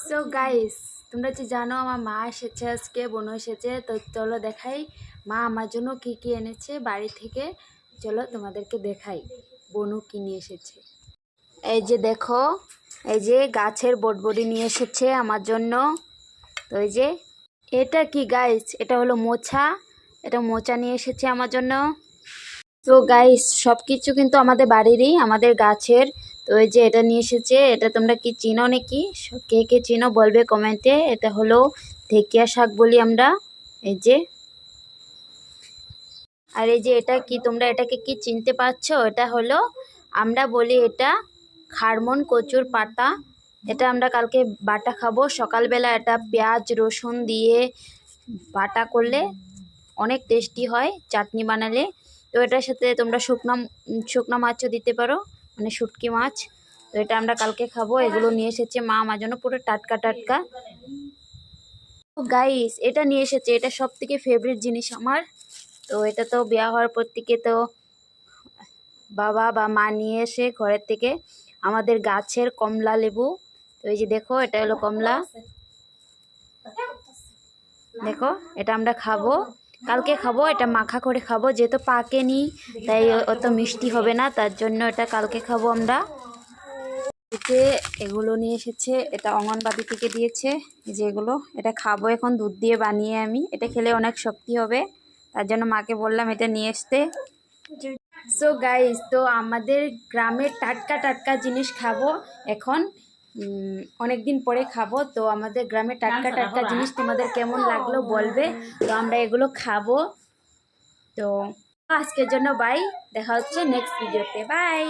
So guys, তোমরা যে জানো আমার মা এসেছে, আজকে বোন এসেছে। তো চলো দেখাই মা আমার জন্য কি কি এনেছে বাড়ি থেকে। চলো তোমাদেরকে দেখাই বোনু কি নিয়ে এসেছে। এই যে দেখো, এই যে গাছের বটবডি নিয়ে এসেছে আমার জন্য। তো এই যে এটা কি গাইস, এটা হলো মোচা। এটা মোচা নিয়ে এসেছে আমার জন্য। তো গাইস, সব কিছু কিন্তু আমাদের বাড়িরই, আমাদের গাছের। তো এই যে এটা নিয়ে এসেছে, এটা তোমরা কি চিনো নাকি? কে কে চিনো বলবে কমেন্টে। এটা হলো ঢেকিয়া শাক বলি আমরা। এই যে, আর এই যে এটা কি, তোমরা এটাকে কি চিনতে পারছো? এটা হলো, আমরা বলি এটা খারমন কচুর পাতা। এটা আমরা কালকে বাটা খাবো সকালবেলা। এটা পেঁয়াজ রসুন দিয়ে বাটা করলে অনেক টেস্টি হয়, চাটনি বানালে। তো এটার সাথে তোমরা শুকনো মাছও দিতে পারো, মানে শুটকি মাছ। তো এটা আমরা কালকে খাবো। এগুলো নিয়ে এসেছে মা আমার জন্য, পুরো টাটকা টাটকা। গাইস, এটা নিয়ে এসেছে, এটা সব থেকে ফেভারিট জিনিস আমার। তো এটা তো বিয়ে হওয়ার পর থেকে তো বাবা বা মা নিয়ে এসে ঘরের থেকে আমাদের গাছের কমলা লেবু। তো এই যে দেখো, এটা হলো কমলা। দেখো, এটা আমরা খাবো, কালকে খাবো। এটা মাখা করে খাবো, যেহেতু পাকেনি তাই অত মিষ্টি হবে না, তার জন্য এটা কালকে খাবো আমরা। এতে এগুলো নিয়ে এসেছে, এটা অঙ্গনবাড়ি থেকে দিয়েছে। এই যে এগুলো, এটা খাবো এখন দুধ দিয়ে বানিয়ে আমি। এটা খেলে অনেক শক্তি হবে, তার জন্য মাকে বললাম এটা নিয়ে আসতে। সো গাইস, তো আমাদের গ্রামের টাটকা টাটকা জিনিস খাবো এখন। অনেক দিন পরে খাবো। তো আমাদের গ্রামের টাটকা টাটকা জিনিস তোমাদের কেমন লাগলো বলবে। তো আমরা এগুলো খাবো। তো আজকের জন্য বাই, দেখা হচ্ছে নেক্সট ভিডিওতে। বাই।